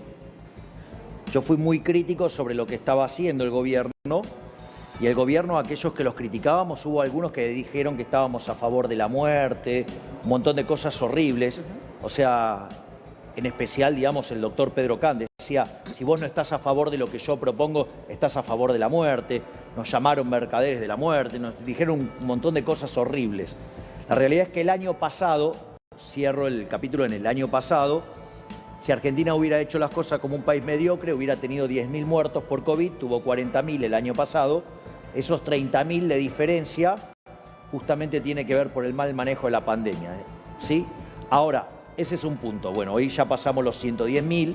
yo fui muy crítico sobre lo que estaba haciendo el gobierno, y el gobierno, aquellos que los criticábamos, hubo algunos que dijeron que estábamos a favor de la muerte, un montón de cosas horribles. O sea, en especial, digamos, el doctor Pedro Can decía, si vos no estás a favor de lo que yo propongo, estás a favor de la muerte. Nos llamaron mercaderes de la muerte, nos dijeron un montón de cosas horribles. La realidad es que el año pasado, cierro el capítulo en el año pasado, si Argentina hubiera hecho las cosas como un país mediocre, hubiera tenido 10.000 muertos por COVID, tuvo 40.000 el año pasado. Esos 30.000 de diferencia justamente tiene que ver por el mal manejo de la pandemia, ¿sí? Ahora, ese es un punto. Bueno, hoy ya pasamos los 110.000,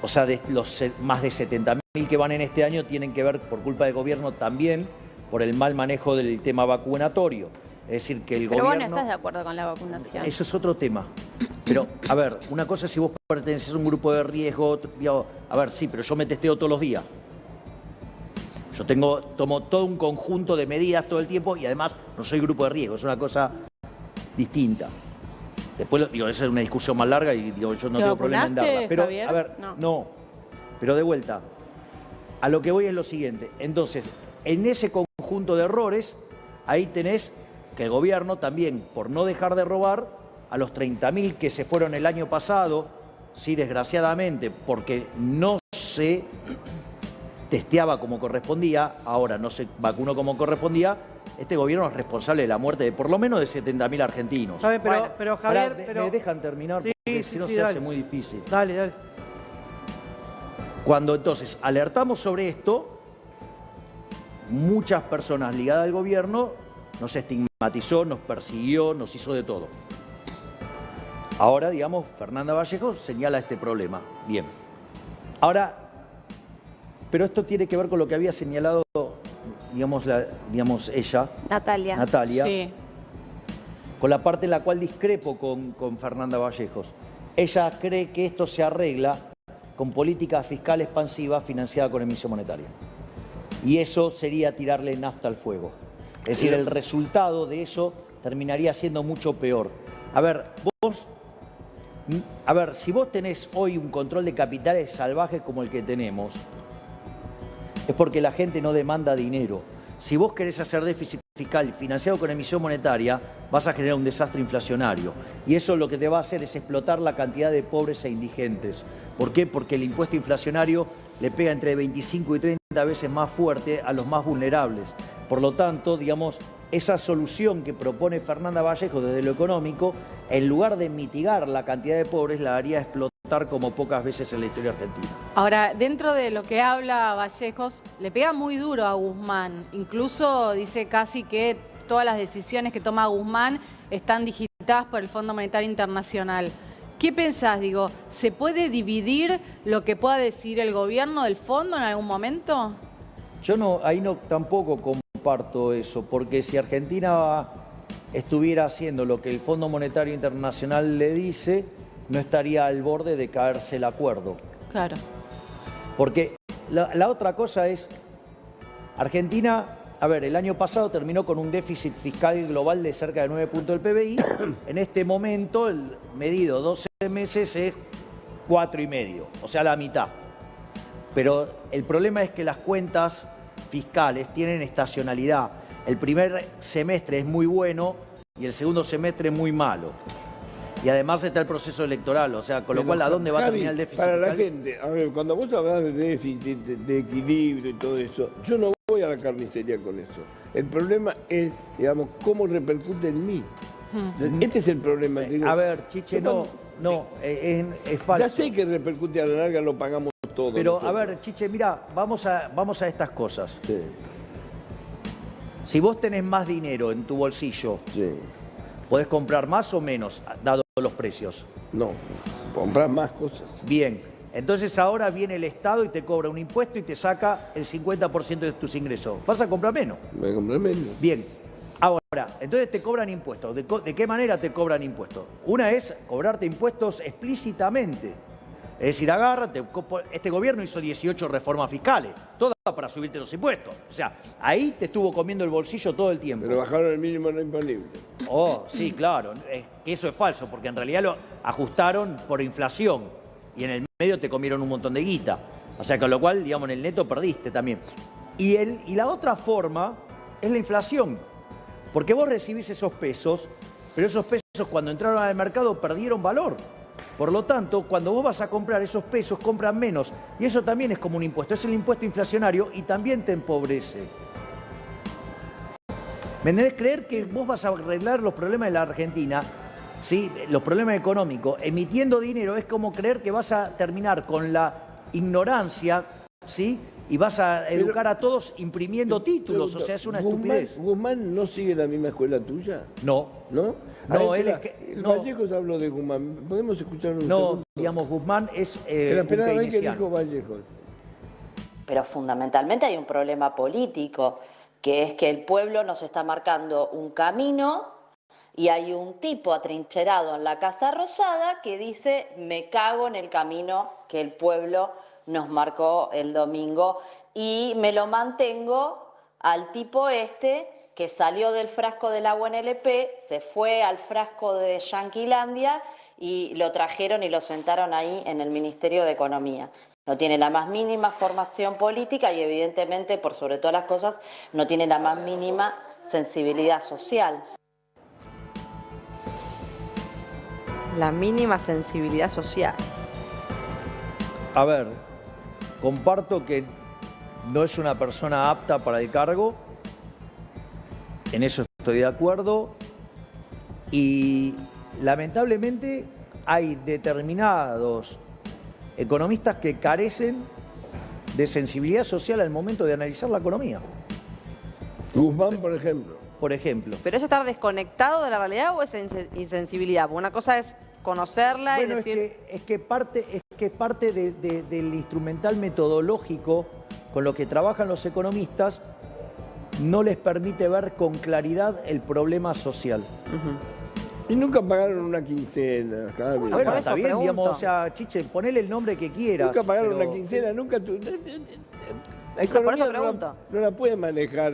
o sea, de los más de 70.000 que van en este año tienen que ver, por culpa del gobierno, también por el mal manejo del tema vacunatorio. Es decir, que el gobierno... Pero vos no estás de acuerdo con la vacunación. Eso es otro tema. Pero, a ver, una cosa es si vos pertenecés a un grupo de riesgo, a ver, sí, pero yo me testeo todos los días. Yo tomo todo un conjunto de medidas todo el tiempo y además no soy grupo de riesgo, es una cosa distinta. Después, digo, esa es una discusión más larga y digo, yo no tengo problema en darla. Pero, Javier? a ver, no. Pero de vuelta, a lo que voy es lo siguiente. Entonces, en ese conjunto de errores, ahí tenés que el gobierno también, por no dejar de robar, a los 30.000 que se fueron el año pasado, sí, desgraciadamente, porque no se testeaba como correspondía, ahora no se vacunó como correspondía, este gobierno es responsable de la muerte de por lo menos de 70.000 argentinos. ¿Sabe? Pero Javier... ¿Me dejan terminar? Sí, Porque sí, si no sí, se dale. hace muy difícil. Dale. Cuando entonces alertamos sobre esto, muchas personas ligadas al gobierno nos estigmatizó, nos persiguió, nos hizo de todo. Ahora, digamos, Fernanda Vallejo señala este problema. Bien. Ahora, pero esto tiene que ver con lo que había señalado, digamos ella, Natalia, Sí. con la parte en la cual discrepo con Fernanda Vallejos. Ella cree que esto se arregla con política fiscal expansiva financiada con emisión monetaria. Y eso sería tirarle nafta al fuego. Es decir, el resultado de eso terminaría siendo mucho peor. A ver, si vos tenés hoy un control de capitales salvajes como el que tenemos, es porque la gente no demanda dinero. Si vos querés hacer déficit fiscal financiado con emisión monetaria, vas a generar un desastre inflacionario. Y eso lo que te va a hacer es explotar la cantidad de pobres e indigentes. ¿Por qué? Porque el impuesto inflacionario le pega entre 25 y 30 veces más fuerte a los más vulnerables. Por lo tanto, digamos, esa solución que propone Fernanda Vallejo desde lo económico, en lugar de mitigar la cantidad de pobres, la haría explotar como pocas veces en la historia argentina. Ahora, dentro de lo que habla Vallejos, le pega muy duro a Guzmán. Incluso dice casi que todas las decisiones que toma Guzmán están digitadas por el Fondo Monetario Internacional. ¿Qué pensás? Digo, ¿se puede dividir lo que pueda decidir el gobierno del fondo en algún momento? Yo no, ahí no tampoco comparto eso, porque si Argentina estuviera haciendo lo que el Fondo Monetario Internacional le dice, no estaría al borde de caerse el acuerdo. Claro. Porque la otra cosa es, Argentina, a ver, el año pasado terminó con un déficit fiscal global de cerca de 9 puntos del PBI. En este momento, el medido 12 meses es 4,5, o sea, la mitad. Pero el problema es que las cuentas fiscales tienen estacionalidad. El primer semestre es muy bueno y el segundo semestre es muy malo. Y además está el proceso electoral, o sea, con lo cual, ¿a dónde va a terminar el déficit para fiscal? la gente, a ver, cuando vos hablas de déficit, de equilibrio y todo eso, yo no voy a la carnicería con eso. El problema es, digamos, cómo repercute en mí. Este es el problema. A ver, Chiche, no, es falso. Ya sé que repercute a la larga, lo pagamos todo. Pero, nosotros. a ver, Chiche, mira, vamos a estas cosas. Sí, Si vos tenés más dinero en tu bolsillo, sí. ¿podés comprar más o menos, dado los precios? No, comprar más cosas. Bien, entonces ahora viene el Estado y te cobra un impuesto y te saca el 50% de tus ingresos. ¿Vas a comprar menos? Me compré menos. Bien, ahora, entonces te cobran impuestos. ¿De qué manera te cobran impuestos? Una es cobrarte impuestos explícitamente. Es decir, agárrate, este gobierno hizo 18 reformas fiscales, todas para subirte los impuestos. O sea, ahí te estuvo comiendo el bolsillo todo el tiempo. Pero bajaron el mínimo no imponible. Oh, sí, claro. Que eso es falso, porque en realidad lo ajustaron por inflación y en el medio te comieron un montón de guita. O sea, con lo cual, digamos, en el neto perdiste también. Y la otra forma es la inflación, porque vos recibís esos pesos, pero esos pesos cuando entraron al mercado perdieron valor. Por lo tanto, cuando vos vas a comprar esos pesos, compran menos. Y eso también es como un impuesto. Es el impuesto inflacionario y también te empobrece. ¿Me entendés? Creer que vos vas a arreglar los problemas de la Argentina, ¿sí? Los problemas económicos, emitiendo dinero, es como creer que vas a terminar con la ignorancia, ¿sí? Y vas a educar a todos imprimiendo títulos. O sea, es una estupidez. ¿Guzmán no sigue la misma escuela tuya? No. ¿No? No, él es que... no. Vallejos habló de Guzmán. ¿Podemos escuchar un No, segundo? digamos, Guzmán es Pero un espera, a ver qué keynesiano. dijo Vallejos. Pero fundamentalmente hay un problema político, que es que el pueblo nos está marcando un camino y hay un tipo atrincherado en la Casa Rosada que dice, me cago en el camino que el pueblo nos marcó el domingo y me lo mantengo al tipo este que salió del frasco de la UNLP, se fue al frasco de Yanquilandia y lo trajeron y lo sentaron ahí en el Ministerio de Economía. No tiene la más mínima formación política y evidentemente, por sobre todas las cosas, no tiene la más mínima sensibilidad social. La mínima sensibilidad social. A ver, comparto que no es una persona apta para el cargo, en eso estoy de acuerdo, y lamentablemente hay determinados economistas que carecen de sensibilidad social al momento de analizar la economía. Guzmán, por ejemplo. Por ejemplo. ¿Pero es estar desconectado de la realidad o es insensibilidad? Porque una cosa es conocerla Bueno, y decir... es que parte del instrumental metodológico con lo que trabajan los economistas no les permite ver con claridad el problema social. Y nunca pagaron una quincena, Javi. Bueno, por está eso bien, pregunto. digamos, o sea, Chiche, ponele el nombre que quieras. Nunca pagaron pero- una quincena, nunca... La por economía eso pregunto. no la puede manejar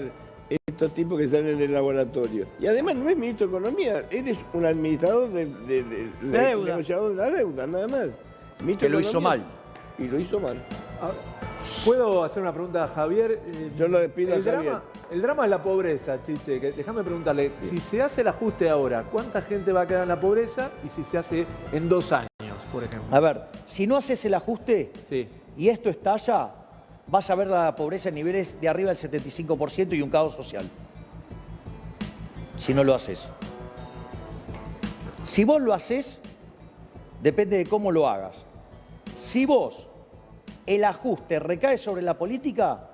estos tipos que salen del laboratorio. Y además no es ministro de Economía, eres un administrador de deuda. negociador de la deuda, nada más. Ministro Que de lo hizo Economía. mal. Y lo hizo mal. ¿Puedo hacer una pregunta a Javier? Yo lo despido a Javier. El drama es la pobreza, Chiche. Déjame preguntarle, si se hace el ajuste ahora, ¿cuánta gente va a quedar en la pobreza? Y si se hace en 2 años, por ejemplo. A ver, si no haces el ajuste Sí. y esto estalla, vas a ver la pobreza en niveles de arriba del 75% y un caos social. si no lo haces. Si vos lo haces, depende de cómo lo hagas. Si vos, el ajuste recae sobre la política,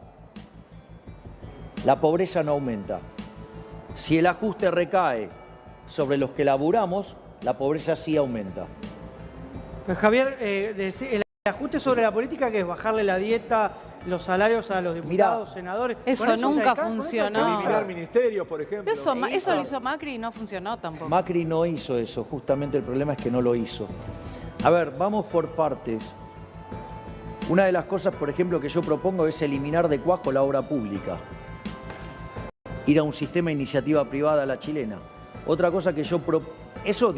la pobreza no aumenta. Si el ajuste recae sobre los que laburamos, la pobreza sí aumenta. Pues Javier, el ajuste sobre la política, que es bajarle la dieta, los salarios a los diputados, senadores. Eso nunca funcionó. Eliminar ministerios, por ejemplo. Eso lo hizo Macri y no funcionó tampoco. Macri no hizo eso, justamente el problema es que no lo hizo. A ver, vamos por partes. Una de las cosas, por ejemplo, que yo propongo es eliminar de cuajo la obra pública. Ir a un sistema de iniciativa privada a la chilena. Otra cosa que yo eso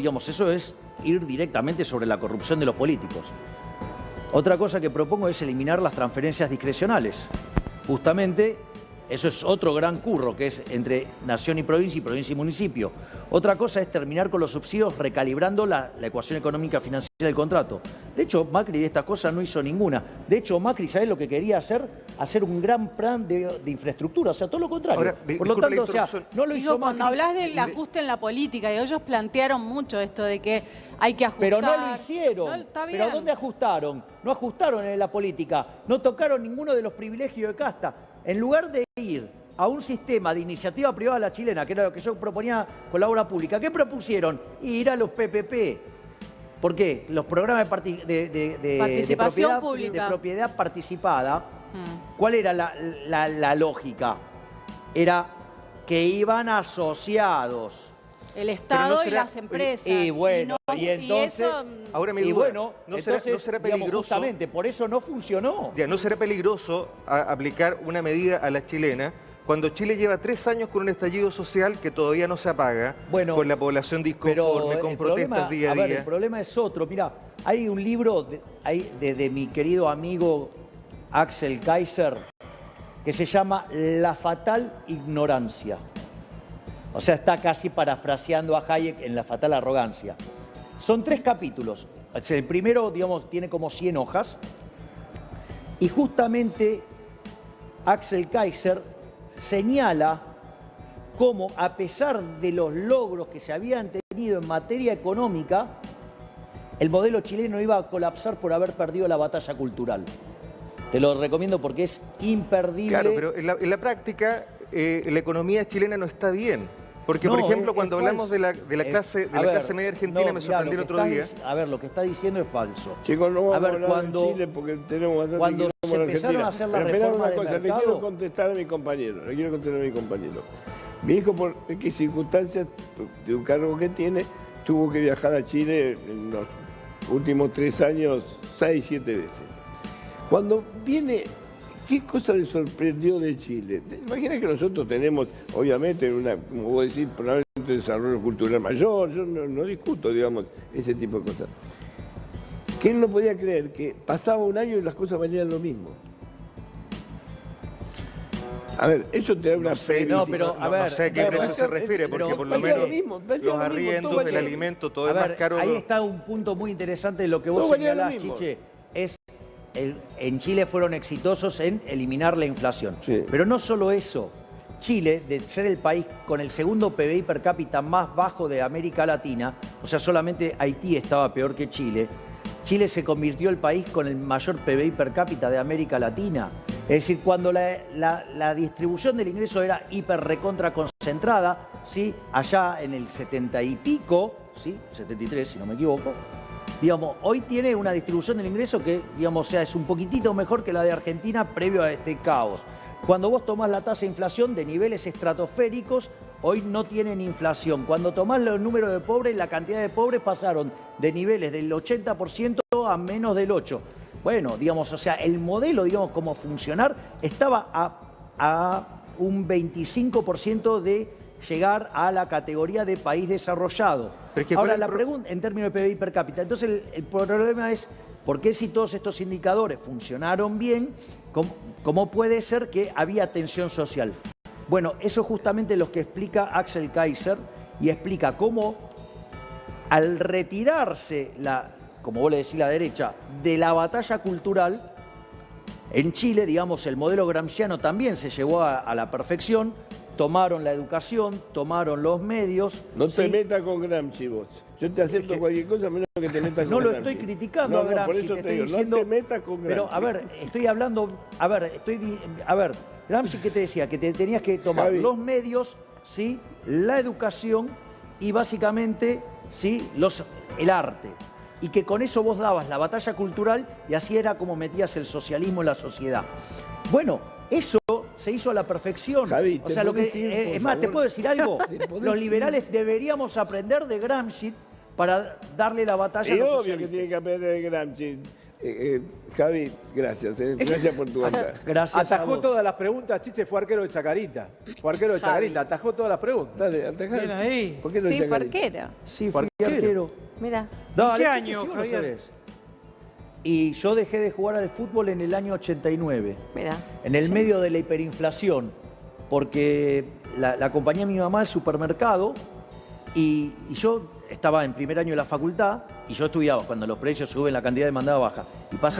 es ir directamente sobre la corrupción de los políticos. Otra cosa que propongo es eliminar las transferencias discrecionales. Justamente, eso es otro gran curro, que es entre nación y provincia y municipio. Otra cosa es terminar con los subsidios recalibrando la ecuación económica financiera del contrato. De hecho, Macri de estas cosas no hizo ninguna. De hecho, Macri, ¿sabés lo que quería hacer? Hacer un gran plan de infraestructura, o sea, todo lo contrario. Ahora, por lo tanto, o sea, no lo hizo Digo, cuando Macri. hablas del ajuste en la política, y ellos plantearon mucho esto de que hay que ajustar. Pero no lo hicieron. No, está bien. ¿Pero dónde ajustaron? No ajustaron en la política. No tocaron ninguno de los privilegios de casta. En lugar de ir a un sistema de iniciativa privada a la chilena, que era lo que yo proponía con la obra pública, ¿qué propusieron? Ir a los PPP. ¿Por qué? Los programas de Participación pública. de propiedad participada. ¿Cuál era la lógica? Era que iban asociados. El Estado no será- y las empresas. Y bueno, y entonces... eso, Ahora mi Y duda, bueno, ¿no entonces, será digamos, peligroso? justamente por eso no funcionó. Ya, ¿no será peligroso aplicar una medida a la chilena cuando Chile lleva 3 años con un estallido social que todavía no se apaga, con la población disconforme, con protestas día a día? El problema es otro. Mira, hay un libro de mi querido amigo Axel Kaiser que se llama La fatal ignorancia. O sea, está casi parafraseando a Hayek en La fatal arrogancia. Son 3 capítulos. El primero, digamos, tiene como 100 hojas. Y justamente Axel Kaiser señala cómo, a pesar de los logros que se habían tenido en materia económica, el modelo chileno iba a colapsar por haber perdido la batalla cultural. Te lo recomiendo porque es imperdible. Claro, pero en la práctica la economía chilena no está bien. Porque, No, por ejemplo, es cuando hablamos falso. de la clase media argentina, me mirá, sorprendió el lo que otro día. A ver, lo que está diciendo es falso. Chicos, no vamos A ver, hablar cuando- de Chile porque tenemos bastante cuando quilombo se en empezaron Argentina. a hacer la Pero esperá reforma una de cosa, mercado- le quiero contestar a mi compañero. Mi hijo, por qué circunstancias de un cargo que tiene, tuvo que viajar a Chile en los últimos 3 años 6, 7 veces. Cuando viene, ¿qué cosa le sorprendió de Chile? Imagina que nosotros tenemos, obviamente, como vos decís, probablemente un desarrollo cultural mayor, yo no discuto, digamos, ese tipo de cosas. Que él no podía creer que pasaba un año y las cosas valían lo mismo. A ver, eso te da una no, pero, a ver, no sé a qué precio se refiere, porque pero- por lo valía menos lo mismo, valía los lo mismo, arriendos, todo el valía- alimento, todo A es más ver, caro. ahí está un punto muy interesante de lo que vos Todo valía lo señalás, mismo. Chiche. En Chile fueron exitosos en eliminar la inflación. Sí. Pero no solo eso. Chile, de ser el país con el segundo PBI per cápita más bajo de América Latina, o sea, solamente Haití estaba peor que Chile, Chile se convirtió en el país con el mayor PBI per cápita de América Latina. Es decir, cuando la distribución del ingreso era hiper recontra concentrada, ¿sí? Allá en el 70 y pico, ¿sí? 73 si no me equivoco, digamos, hoy tiene una distribución del ingreso que, digamos, o sea, es un poquitito mejor que la de Argentina previo a este caos. Cuando vos tomás la tasa de inflación de niveles estratosféricos, hoy no tienen inflación. Cuando tomás los números de pobres, la cantidad de pobres pasaron de niveles del 80% a menos del 8%. Bueno, digamos, o sea, el modelo, digamos, como funcionar, estaba a un 25% de llegar a la categoría de país desarrollado. Pero es que ahora, ¿cuál es la pregunta en términos de PBI per cápita. Entonces, el problema es, ¿por qué si todos estos indicadores funcionaron bien, cómo puede ser que había tensión social? Bueno, eso es justamente lo que explica Axel Kaiser y explica cómo al retirarse, como vos le decís, la derecha, de la batalla cultural, en Chile, digamos, el modelo gramsciano también se llevó a la perfección, tomaron la educación, tomaron los medios. No te ¿sí? metas con Gramsci vos. Yo te acepto cualquier cosa menos que te metas con No lo Gramsci. estoy criticando a por Gramsci, eso te te estoy digo, diciendo. no te metas con Gramsci. Pero, a ver, estoy hablando. A ver, Gramsci, ¿qué te decía? Que te tenías que tomar Javi. los medios, ¿sí? La educación y básicamente, ¿sí? El arte. Y que con eso vos dabas la batalla cultural y así era como metías el socialismo en la sociedad. Bueno, eso se hizo a la perfección. Javi, o sea, lo que, podés ir, por es más, ¿te favor? puedo decir algo? ¿Te podés Los ir? liberales deberíamos aprender de Gramsci para darle la batalla a Es los obvio que socialistas. tiene que aprender de Gramsci. Javi, gracias. Gracias por tu bondad. Gracias a Atajó vos. todas las preguntas, Chiche, fue arquero de Chacarita. Fue arquero de Chacarita, atajó todas las preguntas. Dale, atajá. Bien ahí. ¿Por qué no Sí, Chacarita? porquero. Sí, Fue fui arquero. arquero. Mira. Dale, ¿En qué Chiche, año, sí, vos lo Javier? sabés. Y yo dejé de jugar al fútbol en el año 89, Mira. en el medio de la hiperinflación, porque la compañía de mi mamá es supermercado y yo estaba en primer año de la facultad y yo estudiaba cuando los precios suben, la cantidad de demandada baja. Y pasa